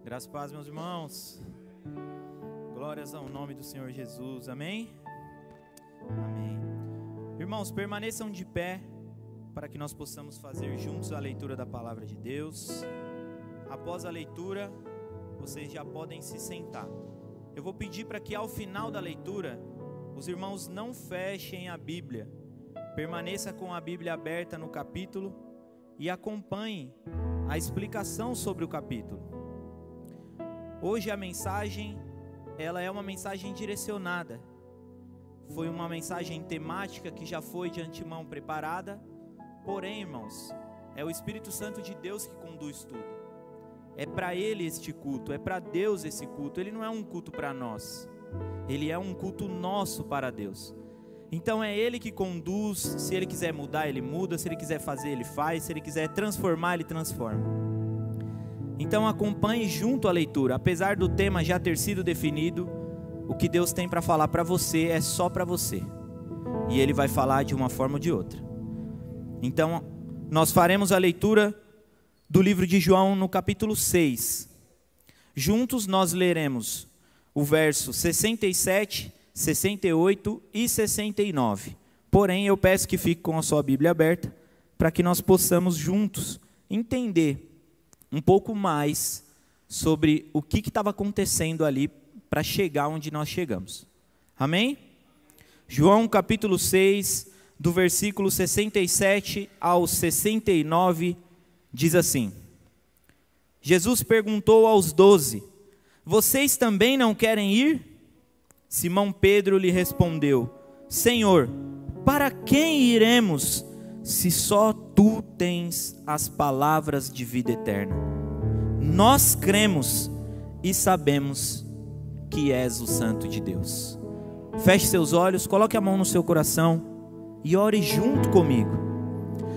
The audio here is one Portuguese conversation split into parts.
Graças e paz, meus irmãos. Glórias ao nome do Senhor Jesus. Amém? Amém. Irmãos, permaneçam de pé para que nós possamos fazer juntos a leitura da palavra de Deus. Após a leitura, vocês já podem se sentar. Eu vou pedir para que ao final da leitura, os irmãos não fechem a Bíblia. Permaneça com a Bíblia aberta no capítulo e acompanhe a explicação sobre o capítulo. Hoje a mensagem, ela é uma mensagem direcionada. Foi uma mensagem temática que já foi de antemão preparada. Porém, irmãos, é o Espírito Santo de Deus que conduz tudo. É para Ele este culto, é para Deus esse culto. Ele não é um culto para nós. Ele é um culto nosso para Deus. Então é Ele que conduz. Se Ele quiser mudar, Ele muda. Se Ele quiser fazer, Ele faz. Se Ele quiser transformar, Ele transforma. Então acompanhe junto a leitura. Apesar do tema já ter sido definido, o que Deus tem para falar para você é só para você. E Ele vai falar de uma forma ou de outra. Então nós faremos a leitura do livro de João no capítulo 6. Juntos nós leremos o verso 67, 68 e 69. Porém eu peço que fique com a sua Bíblia aberta, para que nós possamos juntos entender um pouco mais sobre o que estava acontecendo ali para chegar onde nós chegamos. Amém? João capítulo 6, do versículo 67 ao 69, diz assim: Jesus perguntou aos 12, vocês também não querem ir? Simão Pedro lhe respondeu, Senhor, para quem iremos, se só Tu tens as palavras de vida eterna? Nós cremos e sabemos que és o Santo de Deus. Feche seus olhos, coloque a mão no seu coração e ore junto comigo.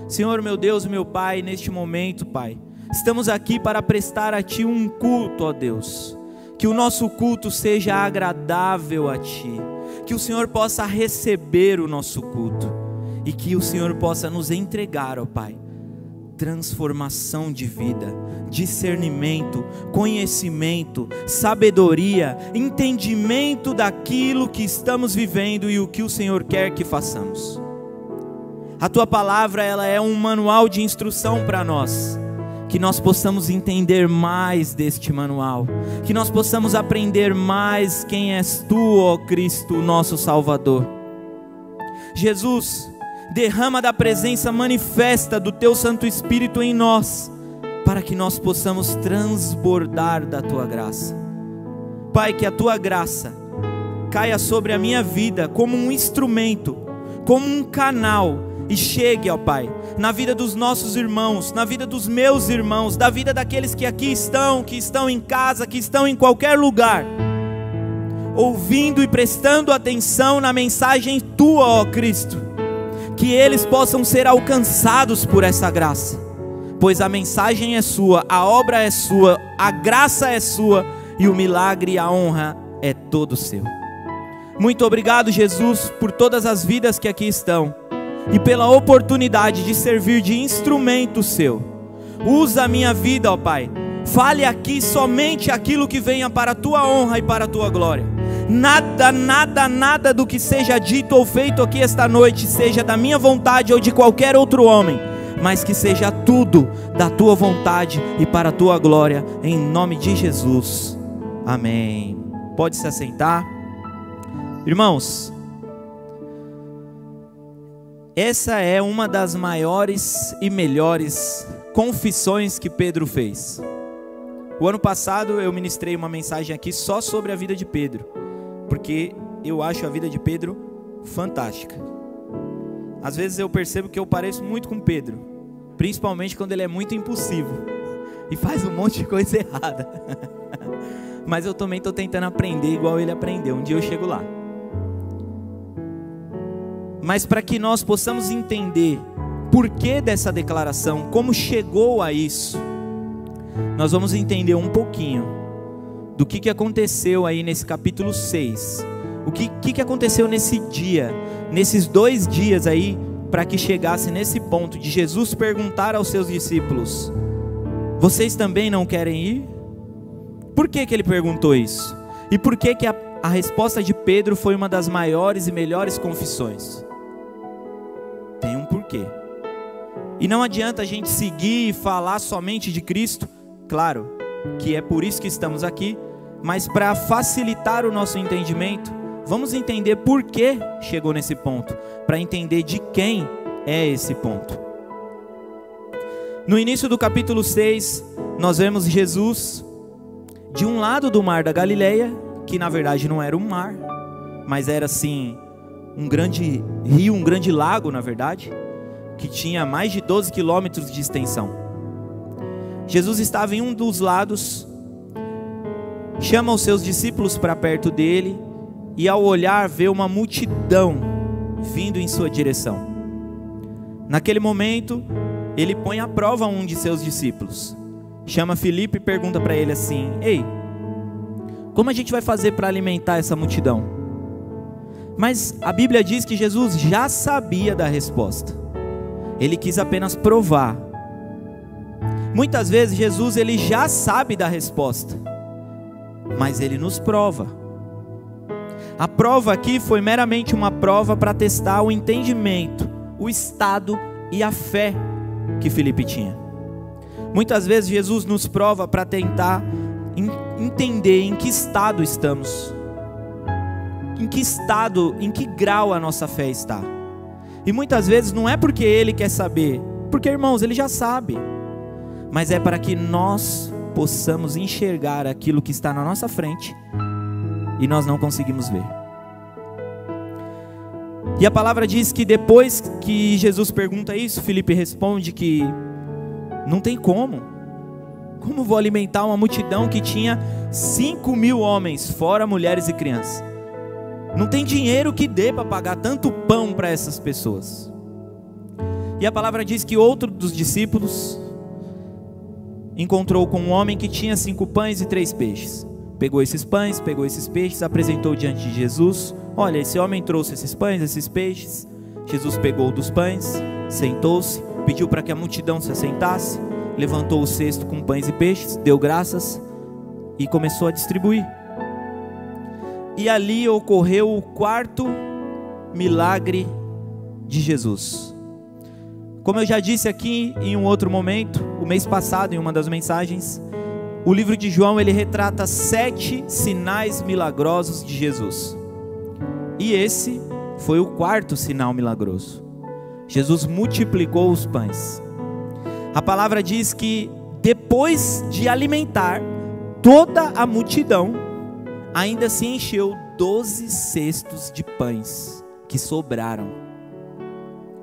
Senhor, meu Deus e meu Pai, neste momento, Pai, estamos aqui para prestar a Ti um culto, ó Deus. Que o nosso culto seja agradável a Ti, que o Senhor possa receber o nosso culto e que o Senhor possa nos entregar, ó Pai, transformação de vida, discernimento, conhecimento, sabedoria, entendimento daquilo que estamos vivendo e o que o Senhor quer que façamos. A Tua palavra, ela é um manual de instrução para nós, que nós possamos entender mais deste manual, que nós possamos aprender mais quem és Tu, ó Cristo, nosso Salvador. Jesus, derrama da presença manifesta do Teu Santo Espírito em nós, para que nós possamos transbordar da Tua graça. Pai, que a Tua graça caia sobre a minha vida como um instrumento, como um canal, e chegue, ó Pai, na vida dos nossos irmãos, na vida dos meus irmãos, da vida daqueles que aqui estão, que estão em casa, que estão em qualquer lugar, ouvindo e prestando atenção na mensagem Tua, ó Cristo, que eles possam ser alcançados por essa graça, pois a mensagem é Sua, a obra é Sua, a graça é Sua, e o milagre e a honra é todo Seu. Muito obrigado, Jesus, por todas as vidas que aqui estão, e pela oportunidade de servir de instrumento Seu. Usa a minha vida, ó Pai, fale aqui somente aquilo que venha para a Tua honra e para a Tua glória. Nada do que seja dito ou feito aqui esta noite seja da minha vontade ou de qualquer outro homem, mas que seja tudo da Tua vontade e para a Tua glória, em nome de Jesus, amém. Pode se assentar. Irmãos, essa é uma das maiores e melhores confissões que Pedro fez. O ano passado eu ministrei uma mensagem aqui só sobre a vida de Pedro, porque eu acho a vida de Pedro fantástica. Às vezes eu percebo que eu pareço muito com Pedro, principalmente quando ele é muito impulsivo e faz um monte de coisa errada. Mas eu também estou tentando aprender igual ele aprendeu. Um dia eu chego lá. Mas para que nós possamos entender por que dessa declaração, como chegou a isso, nós vamos entender um pouquinho do que aconteceu aí nesse capítulo 6. O que aconteceu nesse dia, nesses 2 dias aí, para que chegasse nesse ponto de Jesus perguntar aos seus discípulos, vocês também não querem ir? Por que ele perguntou isso? E por que a resposta de Pedro foi uma das maiores e melhores confissões? Tem um porquê. E não adianta a gente seguir e falar somente de Cristo, claro, que é por isso que estamos aqui, mas para facilitar o nosso entendimento, vamos entender por que chegou nesse ponto, para entender de quem é esse ponto. No início do capítulo 6, nós vemos Jesus de um lado do mar da Galileia, que na verdade não era um mar, mas era assim um grande rio, um grande lago na verdade, que tinha mais de 12 quilômetros de extensão. Jesus estava em um dos lados, chama os seus discípulos para perto dele, e ao olhar vê uma multidão vindo em sua direção. Naquele momento, ele põe à prova um de seus discípulos, chama Filipe e pergunta para ele assim: ei, como a gente vai fazer para alimentar essa multidão? Mas a Bíblia diz que Jesus já sabia da resposta, ele quis apenas provar. Muitas vezes Jesus ele já sabe da resposta, mas ele nos prova. A prova aqui foi meramente uma prova para testar o entendimento, o estado e a fé que Filipe tinha. Muitas vezes Jesus nos prova para tentar entender em que estado estamos, em que estado, em que grau a nossa fé está. E muitas vezes não é porque Ele quer saber, porque irmãos, Ele já sabe, mas é para que nós possamos enxergar aquilo que está na nossa frente e nós não conseguimos ver. E a palavra diz que depois que Jesus pergunta isso, Filipe responde que não tem como vou alimentar uma multidão que tinha 5.000 homens, fora mulheres e crianças? Não tem dinheiro que dê para pagar tanto pão para essas pessoas. E a palavra diz que outro dos discípulos encontrou com um homem que tinha 5 pães e 3 peixes. Pegou esses pães, pegou esses peixes, apresentou diante de Jesus. Olha, esse homem trouxe esses pães, esses peixes. Jesus pegou dos pães, sentou-se, pediu para que a multidão se assentasse, levantou o cesto com pães e peixes, deu graças e começou a distribuir. E ali ocorreu o 4º milagre de Jesus. Como eu já disse aqui em um outro momento, o mês passado, em uma das mensagens, o livro de João, ele retrata 7 sinais milagrosos de Jesus. E esse foi o 4º sinal milagroso. Jesus multiplicou os pães. A palavra diz que depois de alimentar toda a multidão, ainda se encheu 12 cestos de pães que sobraram.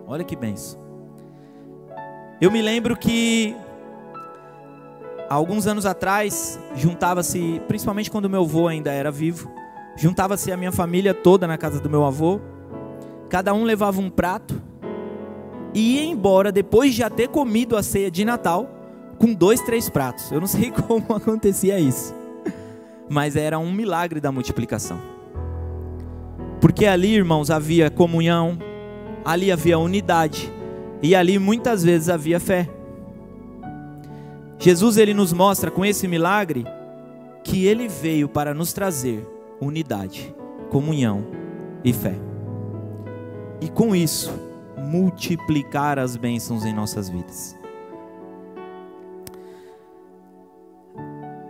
Olha que bênção. Eu me lembro que há alguns anos atrás, juntava-se, principalmente quando meu avô ainda era vivo, juntava-se a minha família toda na casa do meu avô, cada um levava um prato e ia embora depois de já ter comido a ceia de Natal com 2, 3 pratos. Eu não sei como acontecia isso, mas era um milagre da multiplicação. Porque ali, irmãos, havia comunhão, ali havia unidade e ali muitas vezes havia fé. Jesus, ele nos mostra com esse milagre que ele veio para nos trazer unidade, comunhão e fé. E com isso, multiplicar as bênçãos em nossas vidas.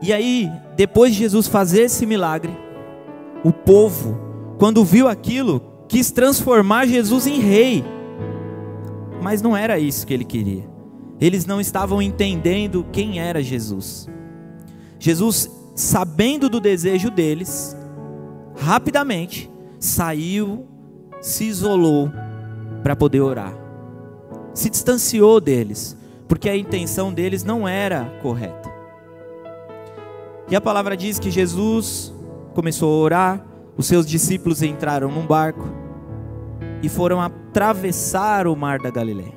E aí, depois de Jesus fazer esse milagre, o povo, quando viu aquilo, quis transformar Jesus em rei. Mas não era isso que ele queria. Eles não estavam entendendo quem era Jesus. Jesus, sabendo do desejo deles, rapidamente saiu, se isolou para poder orar. Se distanciou deles, porque a intenção deles não era correta. E a palavra diz que Jesus começou a orar, os seus discípulos entraram num barco e foram atravessar o mar da Galileia,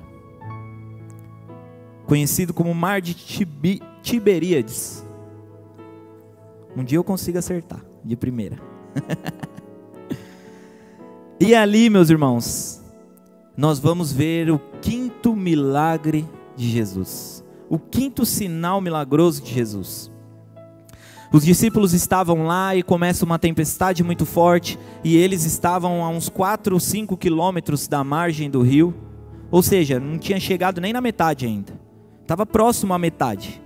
conhecido como Mar de Tiberíades. Um dia eu consigo acertar, de primeira. E ali, meus irmãos, nós vamos ver o 5º milagre de Jesus, o 5º sinal milagroso de Jesus. Os discípulos estavam lá e começa uma tempestade muito forte, e eles estavam a uns 4 ou 5 quilômetros da margem do rio, ou seja, não tinha chegado nem na metade ainda, estava próximo à metade.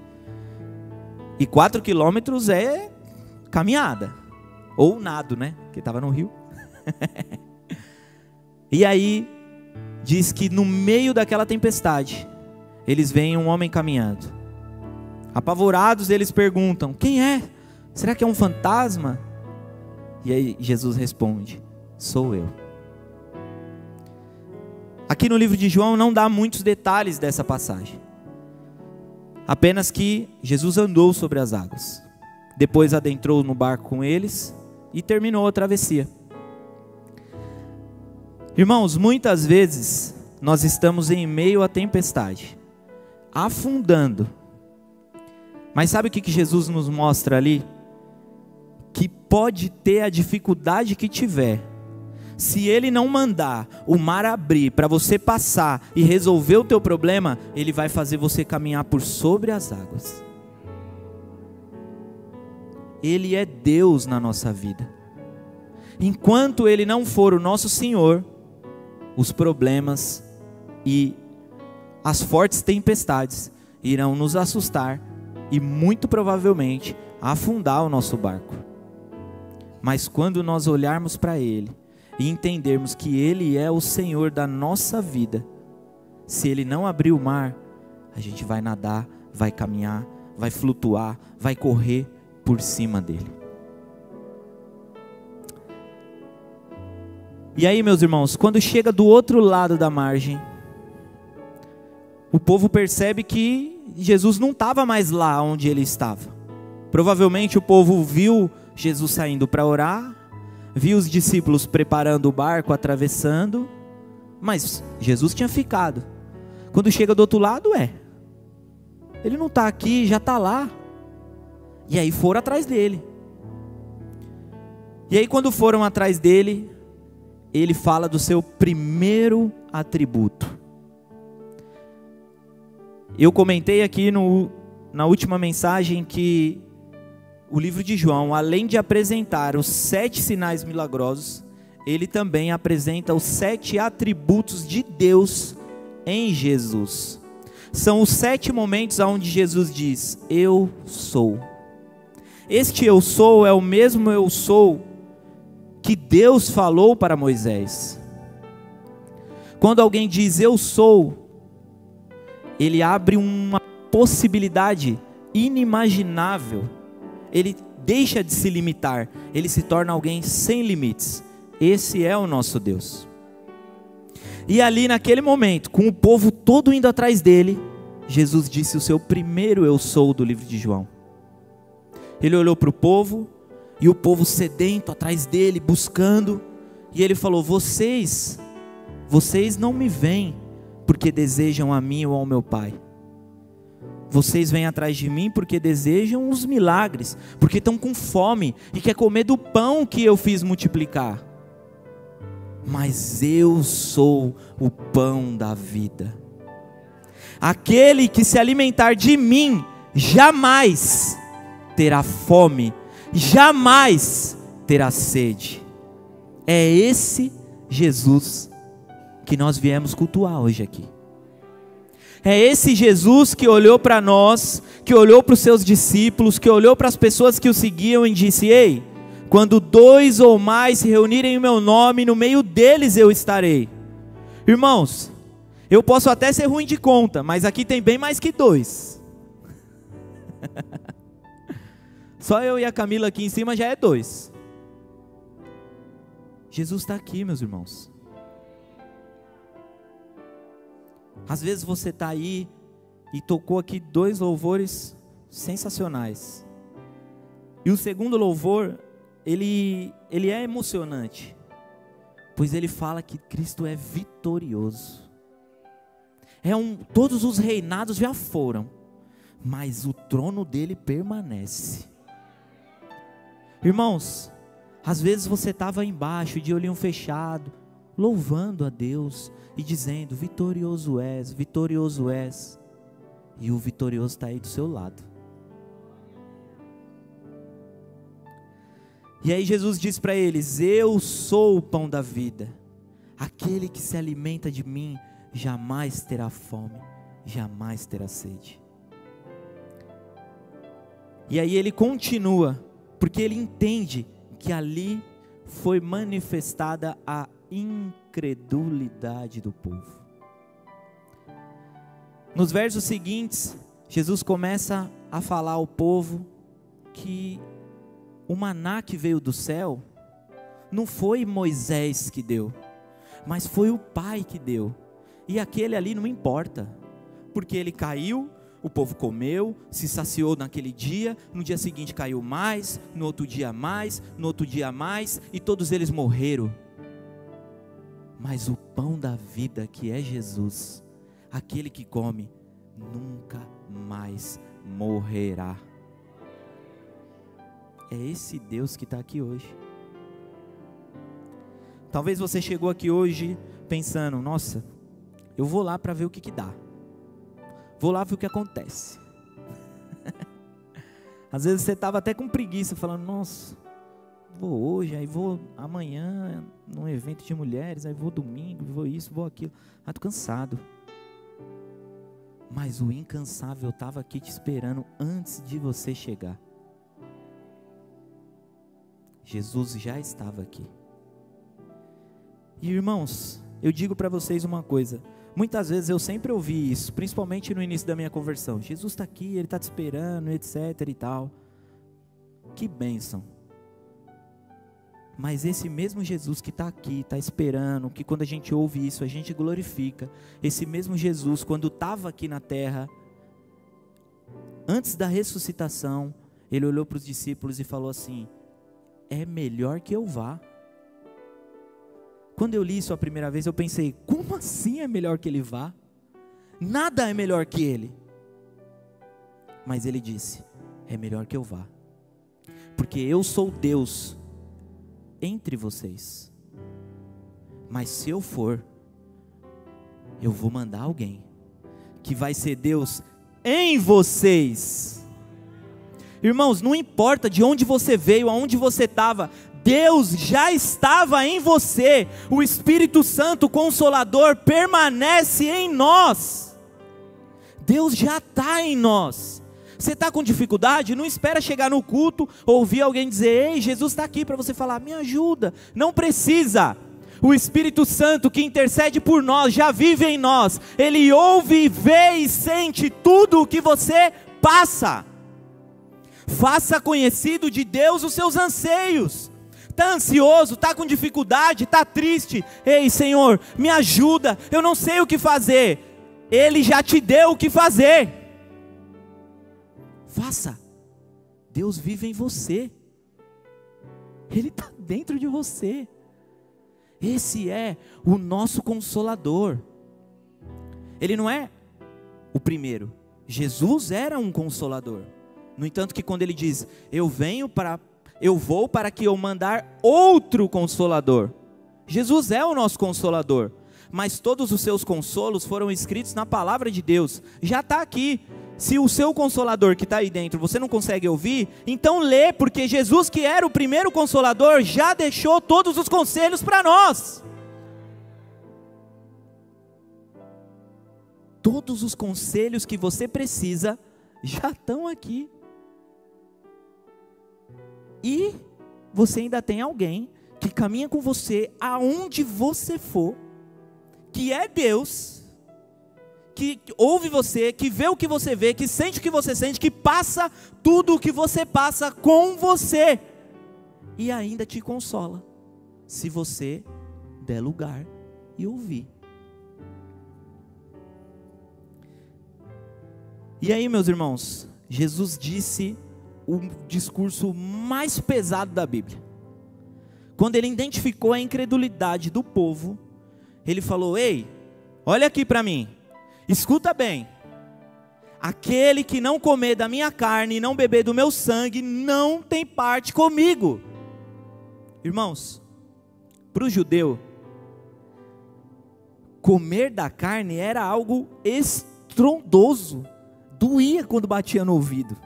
E 4 quilômetros é caminhada, ou nado, né? Porque estava no rio. E aí, diz que no meio daquela tempestade, eles veem um homem caminhando. Apavorados, eles perguntam: quem é? Será que é um fantasma? E aí Jesus responde: sou eu. Aqui no livro de João não dá muitos detalhes dessa passagem, apenas que Jesus andou sobre as águas, depois adentrou no barco com eles e terminou a travessia. Irmãos, muitas vezes nós estamos em meio à tempestade, afundando, mas sabe o que Jesus nos mostra ali? Que pode ter a dificuldade que tiver, se Ele não mandar o mar abrir para você passar e resolver o teu problema, Ele vai fazer você caminhar por sobre as águas. Ele é Deus na nossa vida. Enquanto Ele não for o nosso Senhor, os problemas e as fortes tempestades irão nos assustar e muito provavelmente afundar o nosso barco. Mas quando nós olharmos para Ele e entendermos que Ele é o Senhor da nossa vida, se Ele não abrir o mar, a gente vai nadar, vai caminhar, vai flutuar, vai correr por cima dele. E aí, meus irmãos, quando chega do outro lado da margem, o povo percebe que Jesus não estava mais lá onde ele estava. Provavelmente o povo viu Jesus saindo para orar, viu os discípulos preparando o barco, atravessando, mas Jesus tinha ficado. Quando chega do outro lado, ele não está aqui, já está lá. E aí foram atrás dele. E aí quando foram atrás dele, ele fala do seu primeiro atributo. Eu comentei aqui na última mensagem que o livro de João, além de apresentar os 7 sinais milagrosos, ele também apresenta os 7 atributos de Deus em Jesus. São os 7 momentos onde Jesus diz: eu sou. Este eu sou é o mesmo eu sou que Deus falou para Moisés. Quando alguém diz eu sou, ele abre uma possibilidade inimaginável. Ele deixa de se limitar, ele se torna alguém sem limites. Esse é o nosso Deus. E ali naquele momento, com o povo todo indo atrás dele, Jesus disse o seu primeiro eu sou do livro de João. Ele olhou para o povo, e o povo sedento atrás dele, buscando, e ele falou: vocês não me veem porque desejam a mim ou ao meu Pai. Vocês vêm atrás de mim porque desejam os milagres, porque estão com fome e quer comer do pão que eu fiz multiplicar. Mas eu sou o pão da vida. Aquele que se alimentar de mim jamais terá fome, jamais terá sede. É esse Jesus que nós viemos cultuar hoje aqui. É esse Jesus que olhou para nós, que olhou para os seus discípulos, que olhou para as pessoas que o seguiam e disse: ei, quando 2 ou mais se reunirem em meu nome, no meio deles eu estarei. Irmãos, eu posso até ser ruim de conta, mas aqui tem bem mais que 2. Só eu e a Camila aqui em cima já é 2. Jesus está aqui, meus irmãos. Às vezes você está aí e tocou aqui 2 louvores sensacionais. E o segundo louvor, ele é emocionante, pois ele fala que Cristo é vitorioso. Todos os reinados já foram, mas o trono dele permanece. Irmãos, às vezes você estava embaixo, de olhinho fechado, louvando a Deus e dizendo: vitorioso és, vitorioso és. E o vitorioso está aí do seu lado. E aí Jesus diz para eles: eu sou o pão da vida, aquele que se alimenta de mim jamais terá fome, jamais terá sede. E aí ele continua, porque ele entende que ali foi manifestada a incredulidade do povo. Nos versos seguintes, Jesus começa a falar ao povo que o maná que veio do céu não foi Moisés que deu, mas foi o Pai que deu. E aquele ali não importa, porque ele caiu, o povo comeu, se saciou naquele dia, no dia seguinte caiu mais, no outro dia mais, no outro dia mais, e todos eles morreram. Mas o pão da vida, que é Jesus, aquele que come, nunca mais morrerá. É esse Deus que está aqui hoje. Talvez você chegou aqui hoje pensando: nossa, eu vou lá para ver o que dá. Vou lá ver o que acontece. Às vezes você estava até com preguiça, falando: nossa, vou hoje, aí vou amanhã num evento de mulheres, aí vou domingo, vou isso, vou aquilo. Ah, estou cansado. Mas o incansável estava aqui te esperando antes de você chegar. Jesus já estava aqui. E irmãos, eu digo para vocês uma coisa. Muitas vezes eu sempre ouvi isso, principalmente no início da minha conversão: Jesus está aqui, Ele está te esperando, etc e tal. Que bênção. Mas esse mesmo Jesus que está aqui, está esperando, que quando a gente ouve isso, a gente glorifica. Esse mesmo Jesus, quando estava aqui na terra, antes da ressuscitação, Ele olhou para os discípulos e falou assim: é melhor que eu vá. Quando eu li isso a primeira vez, eu pensei: como assim é melhor que Ele vá? Nada é melhor que Ele. Mas Ele disse: é melhor que eu vá, porque eu sou Deus entre vocês. Mas se eu for, eu vou mandar alguém que vai ser Deus em vocês. Irmãos, não importa de onde você veio, aonde você estava, Deus já estava em você. O Espírito Santo Consolador permanece em nós. Deus já está em nós. Você está com dificuldade? Não espera chegar no culto, ouvir alguém dizer: ei, Jesus está aqui, para você falar: me ajuda. Não precisa. O Espírito Santo que intercede por nós já vive em nós. Ele ouve, vê e sente tudo o que você passa. Faça conhecido de Deus os seus anseios. Está ansioso, está com dificuldade, está triste? Ei, Senhor, me ajuda, eu não sei o que fazer. Ele já te deu o que fazer. Faça. Deus vive em você. Ele está dentro de você. Esse é o nosso Consolador. Ele não é o primeiro. Jesus era um Consolador. No entanto que quando ele diz: eu vou para que eu mandar outro Consolador. Jesus é o nosso Consolador. Mas todos os seus consolos foram escritos na palavra de Deus. Já está aqui. Se o seu Consolador que está aí dentro você não consegue ouvir, então lê, porque Jesus, que era o primeiro Consolador, já deixou todos os conselhos para nós. Todos os conselhos que você precisa já estão aqui. E você ainda tem alguém que caminha com você aonde você for, que é Deus, que ouve você, que vê o que você vê, que sente o que você sente, que passa tudo o que você passa com você, e ainda te consola, se você der lugar e ouvir. E aí, meus irmãos, Jesus disse o discurso mais pesado da Bíblia. Quando ele identificou a incredulidade do povo, ele falou: ei, olha aqui para mim, escuta bem, aquele que não comer da minha carne e não beber do meu sangue, não tem parte comigo. Irmãos, para o judeu, comer da carne era algo estrondoso, doía quando batia no ouvido.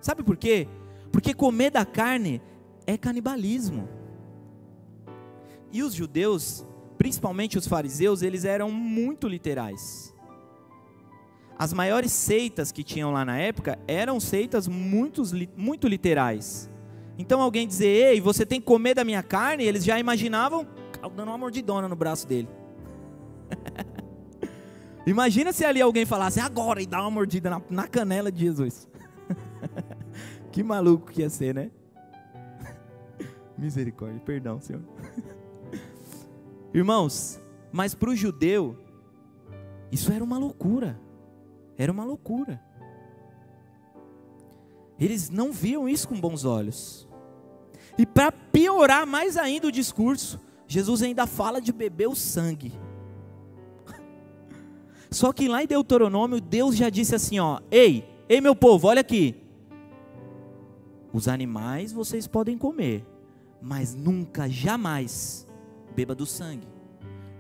Sabe por quê? Porque comer da carne é canibalismo. E os judeus, principalmente os fariseus, eles eram muito literais. As maiores seitas que tinham lá na época eram seitas muito literais. Então alguém dizer, ei, você tem que comer da minha carne, eles já imaginavam dando uma mordidona no braço dele. Imagina se ali alguém falasse agora e dá uma mordida na canela de Jesus. Que maluco que ia ser, né? Misericórdia, perdão, Senhor. Irmãos, mas para o judeu, isso era uma loucura. Era uma loucura. Eles não viam isso com bons olhos. E para piorar mais ainda o discurso, Jesus ainda fala de beber o sangue. Só que lá em Deuteronômio, Deus já disse assim, ó, ei meu povo, olha aqui. Os animais vocês podem comer, mas nunca, jamais beba do sangue.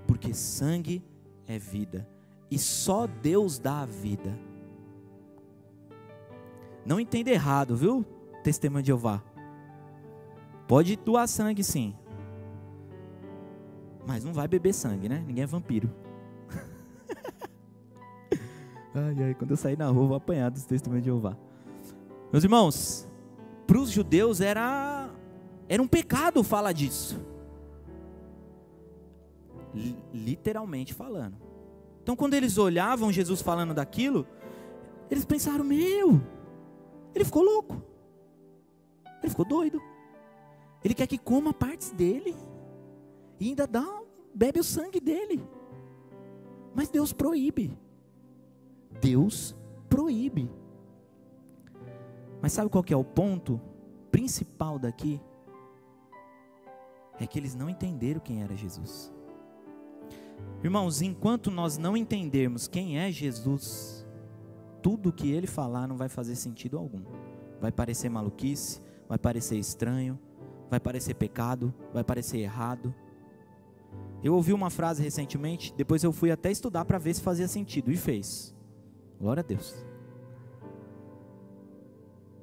Porque sangue é vida. E só Deus dá a vida. Não entenda errado, viu? Testemunho de Jeová. Pode doar sangue sim. Mas não vai beber sangue, né? Ninguém é vampiro. Ai, quando eu sair na rua eu vou apanhar dos testemunhos de Jeová. Meus irmãos, para os judeus era um pecado falar disso. Literalmente falando. Então quando eles olhavam Jesus falando daquilo, eles pensaram, ele ficou louco. Ele ficou doido. Ele quer que coma partes dele. E ainda bebe o sangue dele. Mas Deus proíbe. Deus proíbe. Mas sabe qual que é o ponto principal daqui? É que eles não entenderam quem era Jesus. Irmãos, enquanto nós não entendermos quem é Jesus, tudo que ele falar não vai fazer sentido algum. Vai parecer maluquice, vai parecer estranho, vai parecer pecado, vai parecer errado. Eu ouvi uma frase recentemente, depois eu fui até estudar para ver se fazia sentido, e fez. Glória a Deus.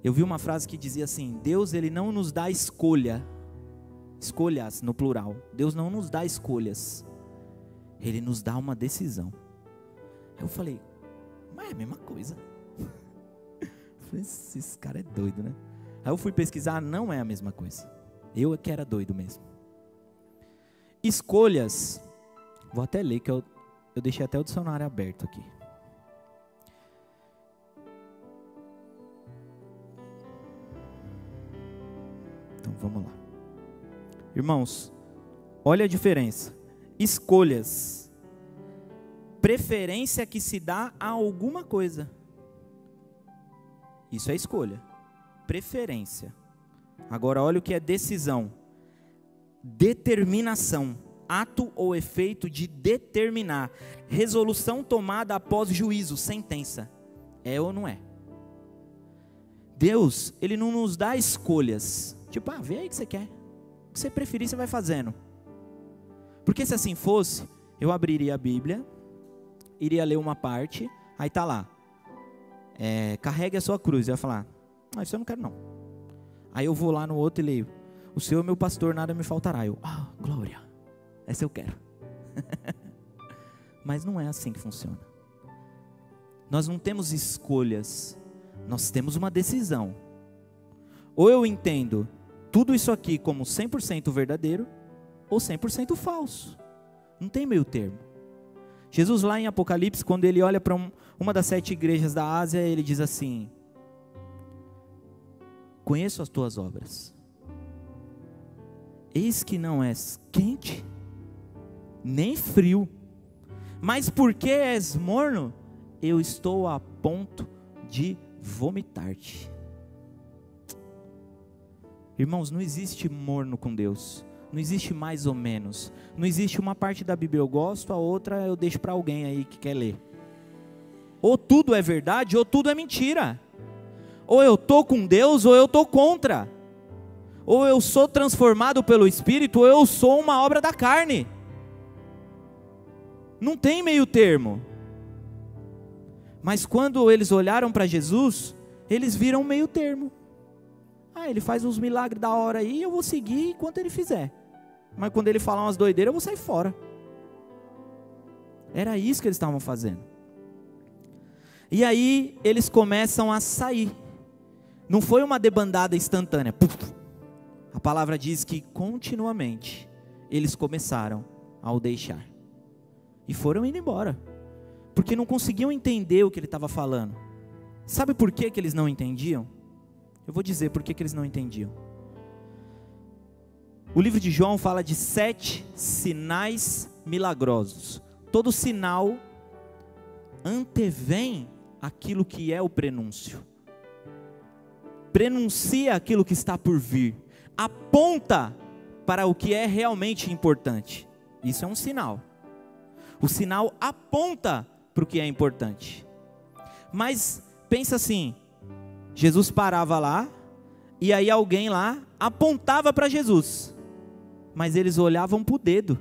Eu vi uma frase que dizia assim, Deus ele não nos dá escolhas no plural. Deus não nos dá escolhas. Ele nos dá uma decisão. Eu falei, mas é a mesma coisa. Eu falei, esse cara é doido, né? Aí eu fui pesquisar, não é a mesma coisa. Eu é que era doido mesmo. Escolhas, vou até ler que eu deixei até o dicionário aberto aqui. Então vamos lá. Irmãos, olha a diferença. Escolhas, preferência que se dá a alguma coisa. Isso é escolha. Preferência. Agora olha o que é decisão. Determinação. Ato ou efeito de determinar. Resolução tomada após juízo, sentença. É ou não é? Deus, ele não nos dá escolhas. Tipo, vê aí o que você quer. O que você preferir, você vai fazendo. Porque se assim fosse, eu abriria a Bíblia, iria ler uma parte, aí tá lá, carregue a sua cruz, eu ia falar, isso eu não quero não. Aí eu vou lá no outro e leio, o Senhor é meu pastor, nada me faltará. Eu, glória, essa eu quero. Mas não é assim que funciona. Nós não temos escolhas, nós temos uma decisão. Ou eu entendo tudo isso aqui como 100% verdadeiro, ou 100% falso. Não tem meio termo. Jesus lá em Apocalipse, quando ele olha para uma das 7 igrejas da Ásia, ele diz assim, conheço as tuas obras. Eis que não és quente, nem frio. Mas porque és morno, eu estou a ponto de vomitar-te. Irmãos, não existe morno com Deus. Não existe mais ou menos. Não existe uma parte da Bíblia eu gosto, a outra eu deixo para alguém aí que quer ler. Ou tudo é verdade, ou tudo é mentira. Ou eu estou com Deus, ou eu estou contra. Ou eu sou transformado pelo Espírito, ou eu sou uma obra da carne. Não tem meio termo. Mas quando eles olharam para Jesus, eles viram meio termo. Ah, ele faz uns milagres da hora aí, eu vou seguir enquanto ele fizer. Mas quando ele falar umas doideiras, eu vou sair fora. Era isso que eles estavam fazendo. E aí eles começam a sair. Não foi uma debandada instantânea. Puf. A palavra diz que continuamente eles começaram a o deixar. E foram indo embora. Porque não conseguiam entender o que ele estava falando. Sabe por que eles não entendiam? Eu vou dizer por que eles não entendiam. O livro de João fala de 7 sinais milagrosos. Todo sinal antevém aquilo que é o prenúncio. Prenuncia aquilo que está por vir. Aponta para o que é realmente importante. Isso é um sinal. O sinal aponta para o que é importante. Mas pensa assim, Jesus parava lá, e aí alguém lá apontava para Jesus. Mas eles olhavam para o dedo,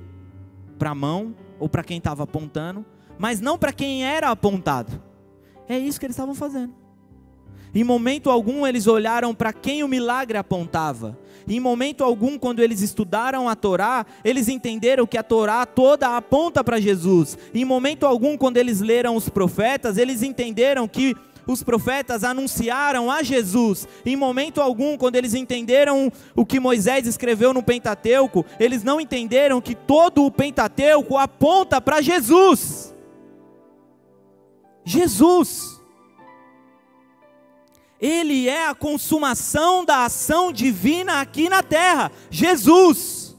para a mão, ou para quem estava apontando, mas não para quem era apontado. É isso que eles estavam fazendo. Em momento algum eles olharam para quem o milagre apontava. Em momento algum, quando eles estudaram a Torá, eles entenderam que a Torá toda aponta para Jesus. Em momento algum, quando eles leram os profetas, eles entenderam que os profetas anunciaram a Jesus. Em momento algum, quando eles entenderam o que Moisés escreveu no Pentateuco, eles não entenderam que todo o Pentateuco aponta para Jesus. Jesus. Ele é a consumação da ação divina aqui na terra. Jesus.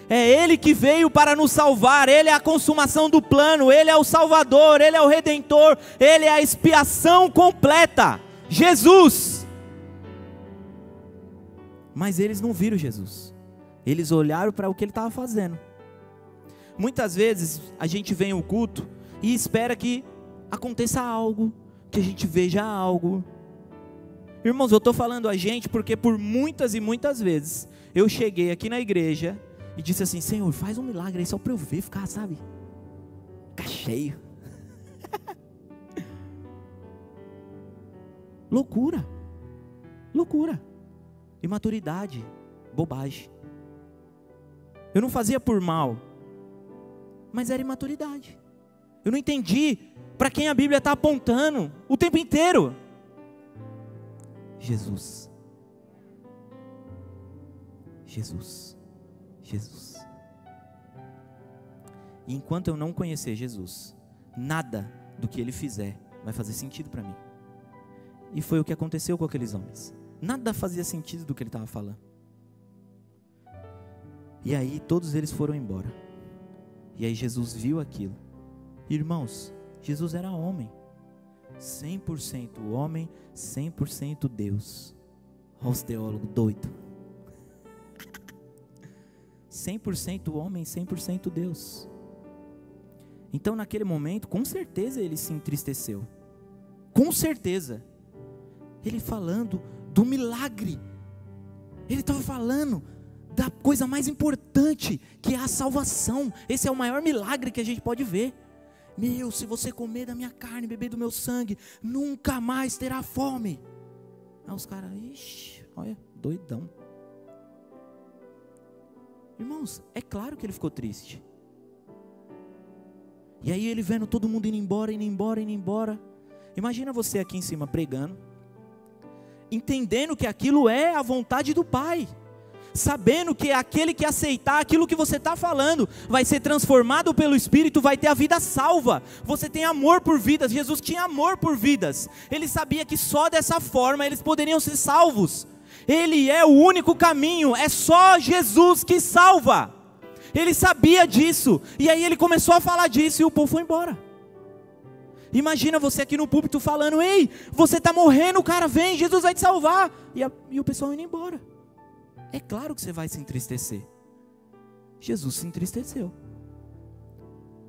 É Ele que veio para nos salvar. Ele é a consumação do plano. Ele é o Salvador. Ele é o Redentor. Ele é a expiação completa. Jesus. Mas eles não viram Jesus. Eles olharam para o que Ele estava fazendo. Muitas vezes a gente vem ao culto e espera que aconteça algo, que a gente veja algo. Irmãos, eu estou falando a gente porque por muitas e muitas vezes eu cheguei aqui na igreja e disse assim: Senhor, faz um milagre aí só para eu ver, ficar, sabe, ficar cheio. Loucura, loucura, imaturidade, bobagem. Eu não fazia por mal, mas era imaturidade. Eu não entendi para quem a Bíblia está apontando o tempo inteiro. Jesus. Jesus. Jesus. E enquanto eu não conhecer Jesus, nada do que Ele fizer vai fazer sentido para mim. E foi o que aconteceu com aqueles homens. Nada fazia sentido do que Ele estava falando. E aí todos eles foram embora. E aí Jesus viu aquilo. Irmãos, Jesus era homem, 100% homem, 100% Deus. Olha os teólogos doidos. 100% homem, 100% Deus. Então naquele momento, com certeza ele se entristeceu. Com certeza. Ele falando do milagre. Ele estava falando da coisa mais importante, que é a salvação. Esse é o maior milagre que a gente pode ver. Meu, se você comer da minha carne, beber do meu sangue, nunca mais terá fome. Aí os caras, ixi, olha, doidão. Irmãos, é claro que ele ficou triste. E aí ele vendo todo mundo indo embora, indo embora, indo embora. Imagina você aqui em cima pregando, entendendo que aquilo é a vontade do Pai. Sabendo que aquele que aceitar aquilo que você está falando vai ser transformado pelo Espírito, vai ter a vida salva. Você tem amor por vidas. Jesus tinha amor por vidas. Ele sabia que só dessa forma eles poderiam ser salvos. Ele é o único caminho. É só Jesus que salva. Ele sabia disso. E aí ele começou a falar disso e o povo foi embora. Imagina você aqui no púlpito falando: ei, você está morrendo, cara, vem, Jesus vai te salvar. E o pessoal indo embora. É claro que você vai se entristecer. Jesus se entristeceu.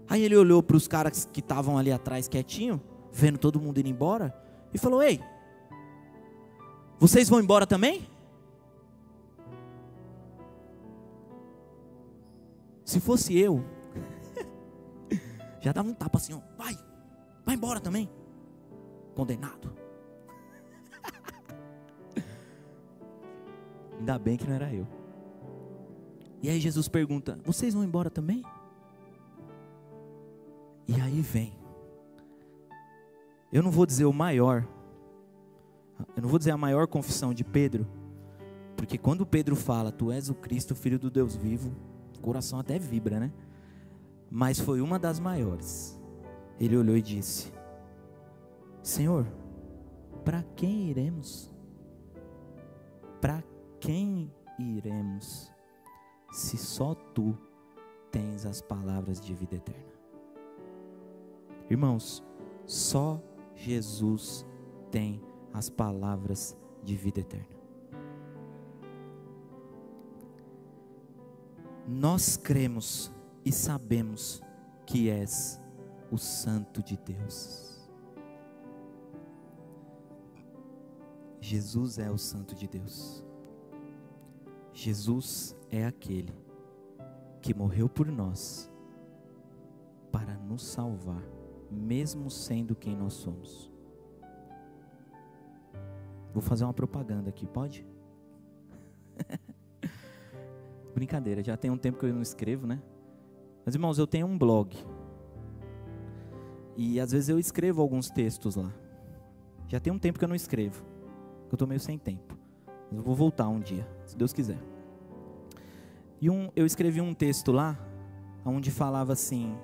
Aí ele olhou para os caras que estavam ali atrás quietinho, vendo todo mundo indo embora, e falou: ei, vocês vão embora também? Se fosse eu, já dava um tapa assim, ó, vai embora também, condenado. Ainda bem que não era eu. E aí Jesus pergunta: vocês vão embora também? E aí vem. Eu não vou dizer a maior confissão de Pedro, porque quando Pedro fala, tu és o Cristo, filho do Deus vivo, o coração até vibra, né? Mas foi uma das maiores. Ele olhou e disse: Senhor, para quem iremos? Para quem iremos, se só tu tens as palavras de vida eterna? Irmãos, só Jesus tem as palavras de vida eterna. Nós cremos e sabemos que és o Santo de Deus. Jesus é o Santo de Deus. Jesus é aquele que morreu por nós para nos salvar, mesmo sendo quem nós somos. Vou fazer uma propaganda aqui, pode? Brincadeira, já tem um tempo que eu não escrevo, né? Mas, irmãos, eu tenho um blog. E às vezes eu escrevo alguns textos lá. Já tem um tempo que eu não escrevo. Eu estou meio sem tempo. Mas eu vou voltar um dia, se Deus quiser. E eu escrevi um texto lá, onde falava assim: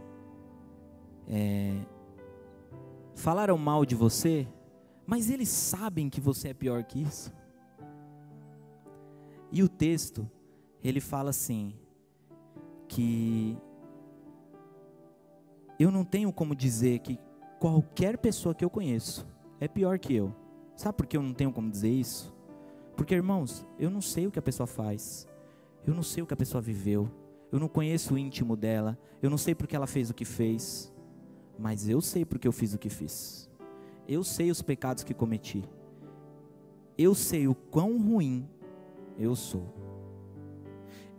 falaram mal de você, mas eles sabem que você é pior que isso. E o texto, ele fala assim, que eu não tenho como dizer que qualquer pessoa que eu conheço é pior que eu. Sabe por que eu não tenho como dizer isso? Porque, irmãos, eu não sei o que a pessoa faz, eu não sei o que a pessoa viveu, eu não conheço o íntimo dela, eu não sei porque ela fez o que fez, mas eu sei porque eu fiz o que fiz. Eu sei os pecados que cometi. Eu sei o quão ruim eu sou.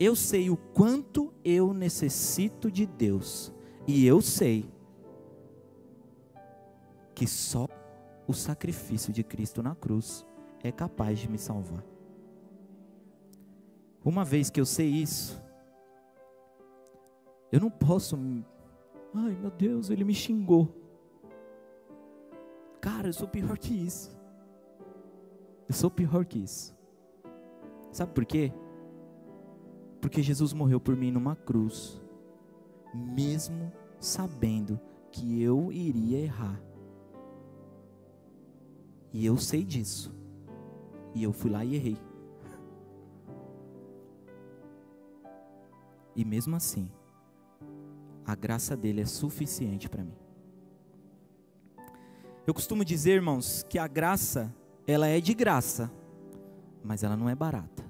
Eu sei o quanto eu necessito de Deus. E eu sei que só o sacrifício de Cristo na cruz é capaz de me salvar. Uma vez que eu sei isso, eu não posso... Ai, meu Deus, ele me xingou. Cara, eu sou pior que isso. Eu sou pior que isso. Sabe por quê? Porque Jesus morreu por mim numa cruz, mesmo sabendo que eu iria errar. E eu sei disso. E eu fui lá e errei. E mesmo assim, a graça dele é suficiente para mim. Eu costumo dizer, irmãos, que a graça, ela é de graça, mas ela não é barata.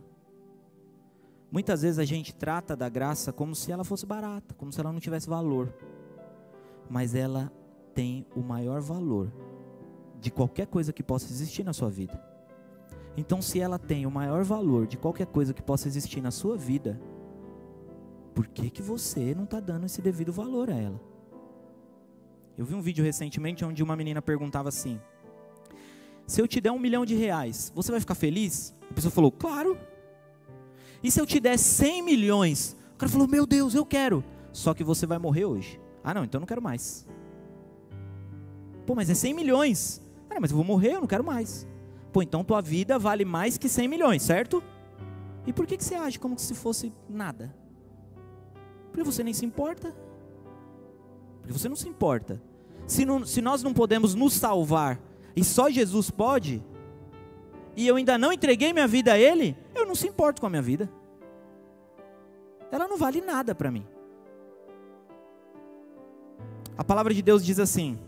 Muitas vezes a gente trata da graça como se ela fosse barata, como se ela não tivesse valor. Mas ela tem o maior valor de qualquer coisa que possa existir na sua vida. Então, se ela tem o maior valor de qualquer coisa que possa existir na sua vida, por que você não está dando esse devido valor a ela? Eu vi um vídeo recentemente onde uma menina perguntava assim: se eu te der R$1 milhão, você vai ficar feliz? A pessoa falou: claro. E se eu te der 100 milhões? O cara falou: meu Deus, eu quero. Só que você vai morrer hoje. Ah não, então eu não quero mais. Pô, mas é 100 milhões. Ah, mas eu vou morrer, eu não quero mais. Pô, então tua vida vale mais que 100 milhões, certo? E por que você age como se fosse nada? Porque você nem se importa. Porque você não se importa. Se nós não podemos nos salvar, e só Jesus pode, e eu ainda não entreguei minha vida a Ele, eu não se importo com a minha vida. Ela não vale nada para mim. A palavra de Deus diz assim,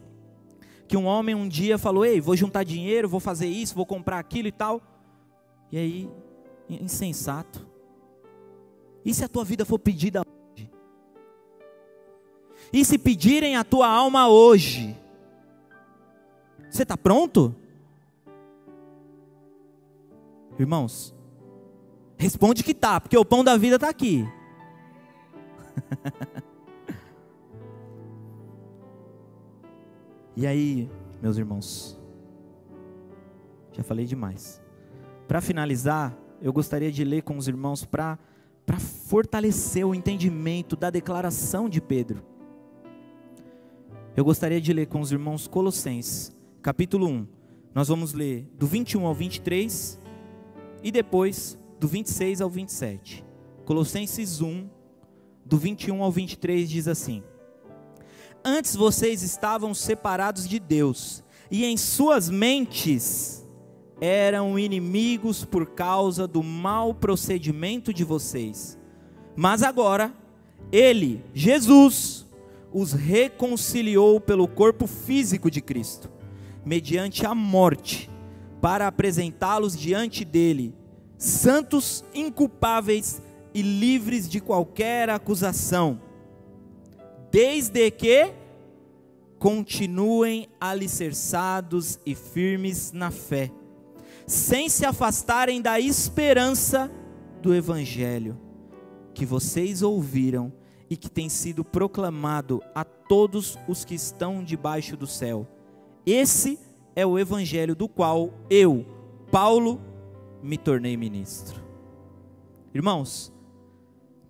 que um homem um dia falou: ei, vou juntar dinheiro, vou fazer isso, vou comprar aquilo e tal. E aí, insensato. E se a tua vida for pedida hoje? E se pedirem a tua alma hoje? Você está pronto? Irmãos, responde que tá, porque o pão da vida está aqui. E aí, meus irmãos, já falei demais. Para finalizar, eu gostaria de ler com os irmãos para fortalecer o entendimento da declaração de Pedro. Eu gostaria de ler com os irmãos Colossenses, capítulo 1. Nós vamos ler do 21 ao 23 e depois do 26 ao 27. Colossenses 1, do 21 ao 23 diz assim: Antes vocês estavam separados de Deus, e em suas mentes eram inimigos por causa do mau procedimento de vocês. Mas agora, Ele, Jesus, os reconciliou pelo corpo físico de Cristo, mediante a morte, para apresentá-los diante dele, santos, inculpáveis e livres de qualquer acusação, desde que continuem alicerçados e firmes na fé, sem se afastarem da esperança do Evangelho, que vocês ouviram e que tem sido proclamado a todos os que estão debaixo do céu. Esse é o Evangelho do qual eu, Paulo, me tornei ministro. Irmãos,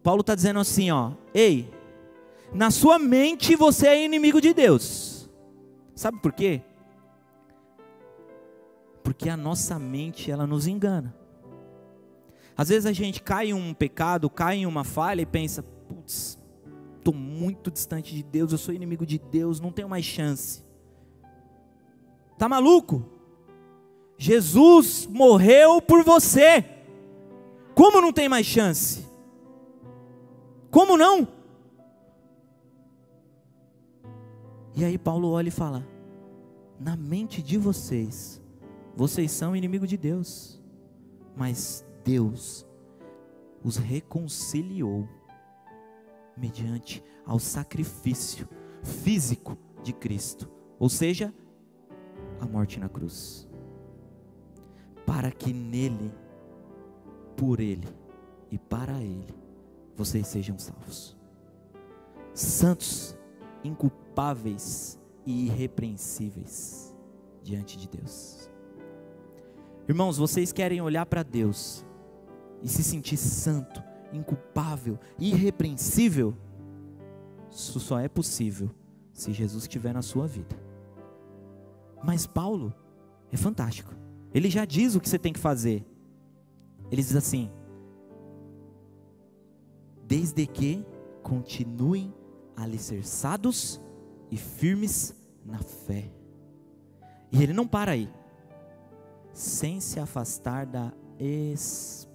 Paulo está dizendo assim, ei, na sua mente você é inimigo de Deus. Sabe por quê? Porque a nossa mente, ela nos engana. Às vezes a gente cai em um pecado, cai em uma falha e pensa, putz, estou muito distante de Deus, eu sou inimigo de Deus, não tenho mais chance. Tá maluco? Jesus morreu por você. Como não tem mais chance? Como não? E aí Paulo olha e fala, na mente de vocês, vocês são inimigo de Deus, mas Deus os reconciliou mediante ao sacrifício físico de Cristo, ou seja, a morte na cruz, para que nele, por ele e para ele, vocês sejam salvos, santos, inculpáveis e irrepreensíveis diante de Deus. Irmãos, vocês querem olhar para Deus e se sentir santo, inculpável, irrepreensível? Isso só é possível se Jesus estiver na sua vida. Mas Paulo é fantástico. Ele já diz o que você tem que fazer. Ele diz assim: desde que continuem alicerçados e firmes na fé. E ele não para aí. Sem se afastar da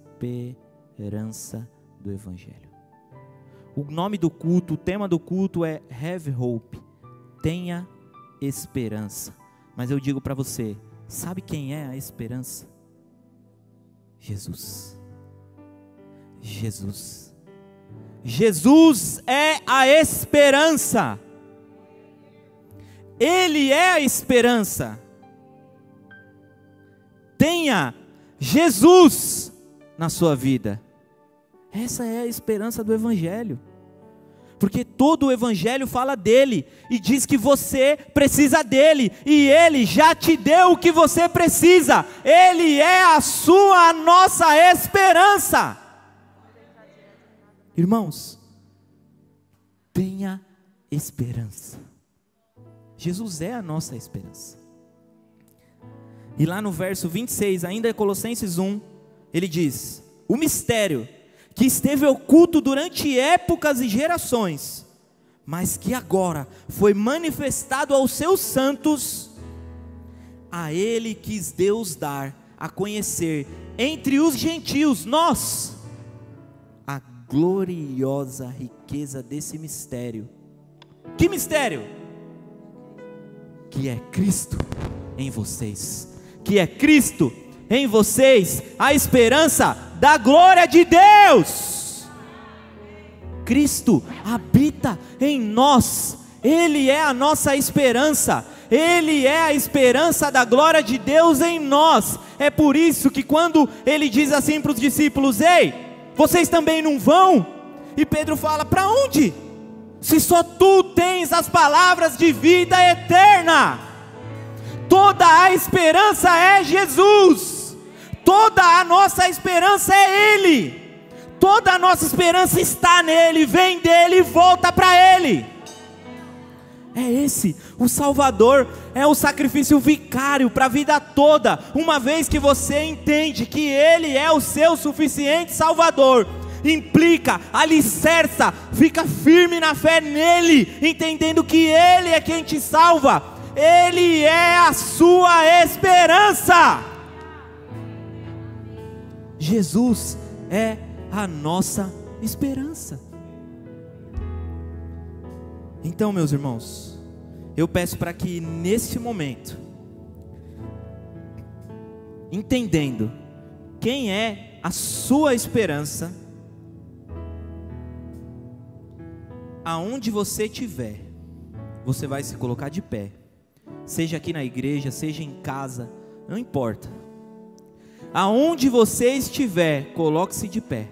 esperança do Evangelho. O nome do culto, o tema do culto é Have Hope. Tenha esperança. Mas eu digo para você, sabe quem é a esperança? Jesus. Jesus. Jesus é a esperança. Ele é a esperança. Tenha Jesus na sua vida. Essa é a esperança do Evangelho. Porque todo o Evangelho fala dele e diz que você precisa dele, e ele já te deu o que você precisa. Ele é a nossa esperança. Irmãos, tenha esperança. Jesus é a nossa esperança. E lá no verso 26, ainda é Colossenses 1, ele diz: o mistério que esteve oculto durante épocas e gerações, mas que agora foi manifestado aos seus santos, a ele quis Deus dar a conhecer entre os gentios, nós, a gloriosa riqueza desse mistério. Que mistério? Que é Cristo em vocês. Que é Cristo em vocês, a esperança da glória de Deus. Cristo habita em nós. Ele é a nossa esperança. Ele é a esperança da glória de Deus em nós. É por isso que quando ele diz assim para os discípulos: ei, vocês também não vão? E Pedro fala: para onde? Se só tu tens as palavras de vida eterna. Toda a esperança é Jesus. toda a nossa esperança é Ele. Toda a nossa esperança está nele, vem dele e volta para Ele. É esse, o Salvador, é o sacrifício vicário para a vida toda. Uma vez que você entende que Ele é o seu suficiente Salvador, implica, alicerça, fica firme na fé nele, entendendo que Ele é quem te salva, Ele é a sua esperança. Jesus é a nossa esperança. Então, meus irmãos, eu peço para que nesse momento, entendendo quem é a sua esperança, aonde você estiver, você vai se colocar de pé, seja aqui na igreja, seja em casa, não importa, aonde você estiver, coloque-se de pé.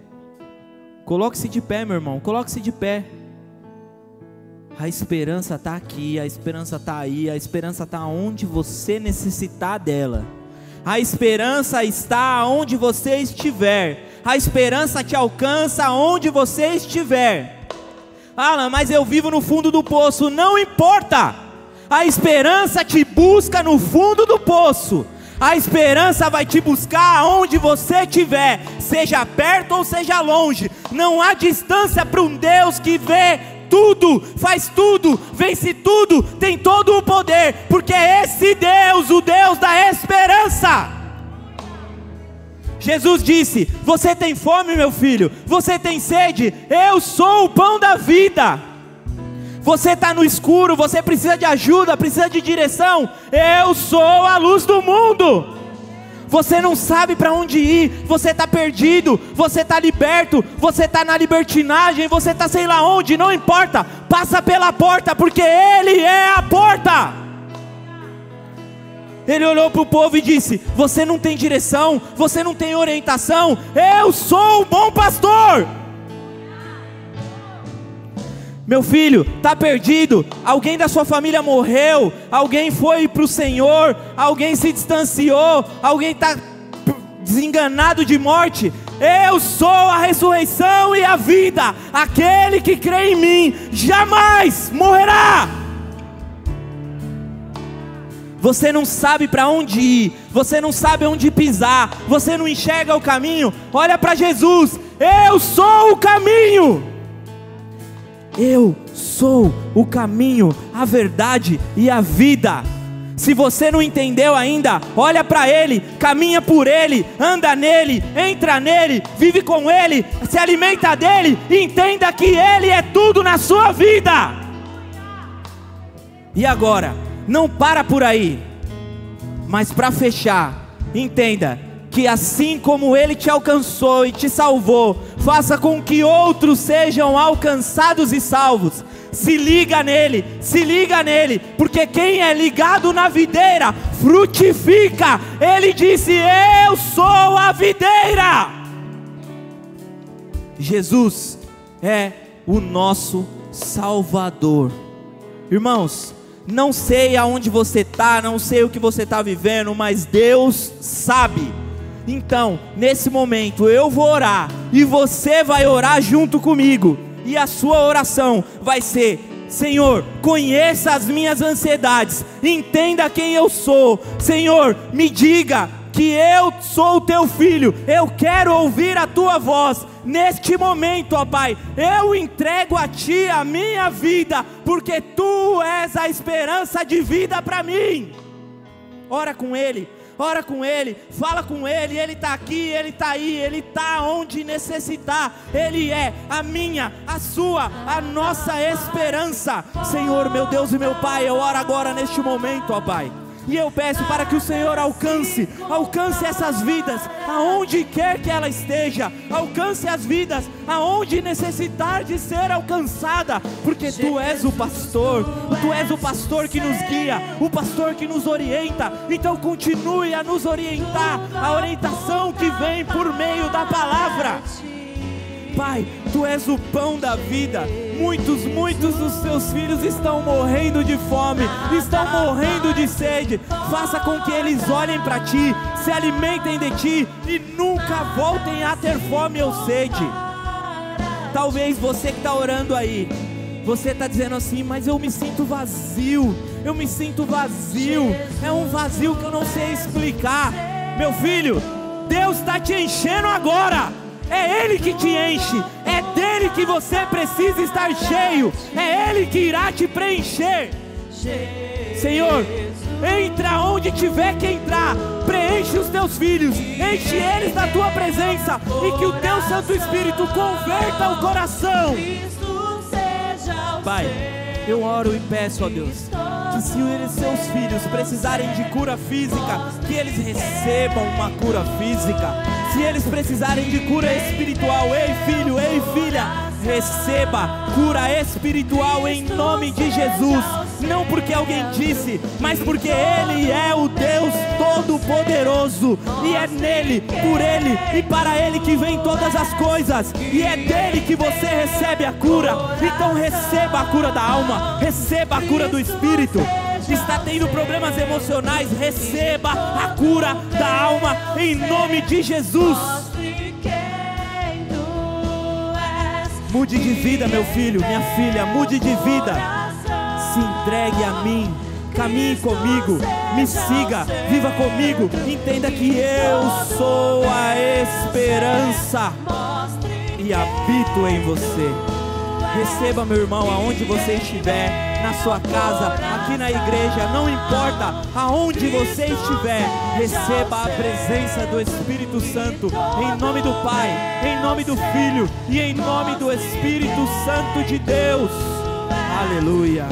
Coloque-se de pé, meu irmão, coloque-se de pé. A esperança está aqui, a esperança está aí, a esperança está onde você necessitar dela. A esperança está onde você estiver. A esperança te alcança onde você estiver. Alan, mas eu vivo no fundo do poço. Não importa, a esperança te busca no fundo do poço. A esperança vai te buscar onde você estiver, seja perto ou seja longe. Não há distância para um Deus que vê tudo, faz tudo, vence tudo, tem todo o poder, porque é esse Deus, o Deus da esperança. Jesus disse: você tem fome, meu filho? Você tem sede? Eu sou o pão da vida. Você está no escuro, você precisa de ajuda, precisa de direção? Eu sou a luz do mundo. Você não sabe para onde ir, você está perdido, você está liberto, você está na libertinagem, você está sei lá onde, não importa, passa pela porta, porque Ele é a porta. Ele olhou para o povo e disse: você não tem direção, você não tem orientação, eu sou o bom pastor. Meu filho, está perdido, alguém da sua família morreu, alguém foi para o Senhor, alguém se distanciou, alguém está desenganado de morte. Eu sou a ressurreição e a vida, aquele que crê em mim jamais morrerá. Você não sabe para onde ir, você não sabe onde pisar, você não enxerga o caminho, olha para Jesus: eu sou o caminho. Eu sou o caminho, a verdade e a vida. Se você não entendeu ainda, olha para Ele, caminha por Ele, anda nele, entra nele, vive com Ele, se alimenta dele, entenda que Ele é tudo na sua vida. E agora, não para por aí, mas para fechar, entenda que assim como Ele te alcançou e te salvou, faça com que outros sejam alcançados e salvos. Se liga nele, porque quem é ligado na videira, frutifica. Ele disse: eu sou a videira. Jesus é o nosso Salvador. Irmãos, não sei aonde você está, não sei o que você está vivendo, mas Deus sabe. Então, nesse momento eu vou orar e você vai orar junto comigo. E a sua oração vai ser: Senhor, conheça as minhas ansiedades, entenda quem eu sou. Senhor, me diga que eu sou o teu filho, eu quero ouvir a tua voz. Neste momento, ó Pai, eu entrego a Ti a minha vida, porque Tu és a esperança de vida para mim. Ora com Ele. Ora com Ele, fala com Ele, Ele está aqui, Ele está aí, Ele está onde necessitar. Ele é a minha, a sua, a nossa esperança. Senhor, meu Deus e meu Pai, eu oro agora neste momento, ó Pai, e eu peço para que o Senhor alcance essas vidas, aonde quer que ela esteja, alcance as vidas, aonde necessitar de ser alcançada, porque Tu és o pastor, Tu és o pastor que nos guia, o pastor que nos orienta. Então continue a nos orientar, a orientação que vem por meio da palavra. Pai, Tu és o pão da vida. Muitos dos Teus filhos estão morrendo de fome, estão morrendo de sede. Faça com que eles olhem para Ti, se alimentem de Ti e nunca voltem a ter fome ou sede. Talvez você que está orando aí, você está dizendo assim: mas eu me sinto vazio, eu me sinto vazio, é um vazio que eu não sei explicar. Meu filho, Deus está te enchendo agora. É Ele que te enche, é dele que você precisa estar cheio, é Ele que irá te preencher. Senhor, entra onde tiver que entrar, preenche os Teus filhos, enche eles da Tua presença, e que o Teu Santo Espírito converta o coração. Pai, eu oro e peço, ó Deus, que se eles, Seus filhos, precisarem de cura física, que eles recebam uma cura física. Se eles precisarem de cura espiritual, ei filho, ei filha, receba cura espiritual em nome de Jesus. Não porque alguém disse, mas porque Ele é o Deus Todo-Poderoso, e é nele, por Ele e para Ele que vem todas as coisas, e é dele que você recebe a cura. Então receba a cura da alma, receba a cura do espírito. Está tendo problemas emocionais, receba a cura da alma em nome de Jesus. Mude de vida, meu filho, minha filha, mude de vida. Se entregue a mim, caminhe comigo, me siga, viva comigo. Entenda que eu sou a esperança e habito em você. Receba, meu irmão, aonde você estiver, na sua casa, aqui na igreja, não importa aonde você estiver, receba a presença do Espírito Santo, em nome do Pai, em nome do Filho e em nome do Espírito Santo de Deus. Aleluia.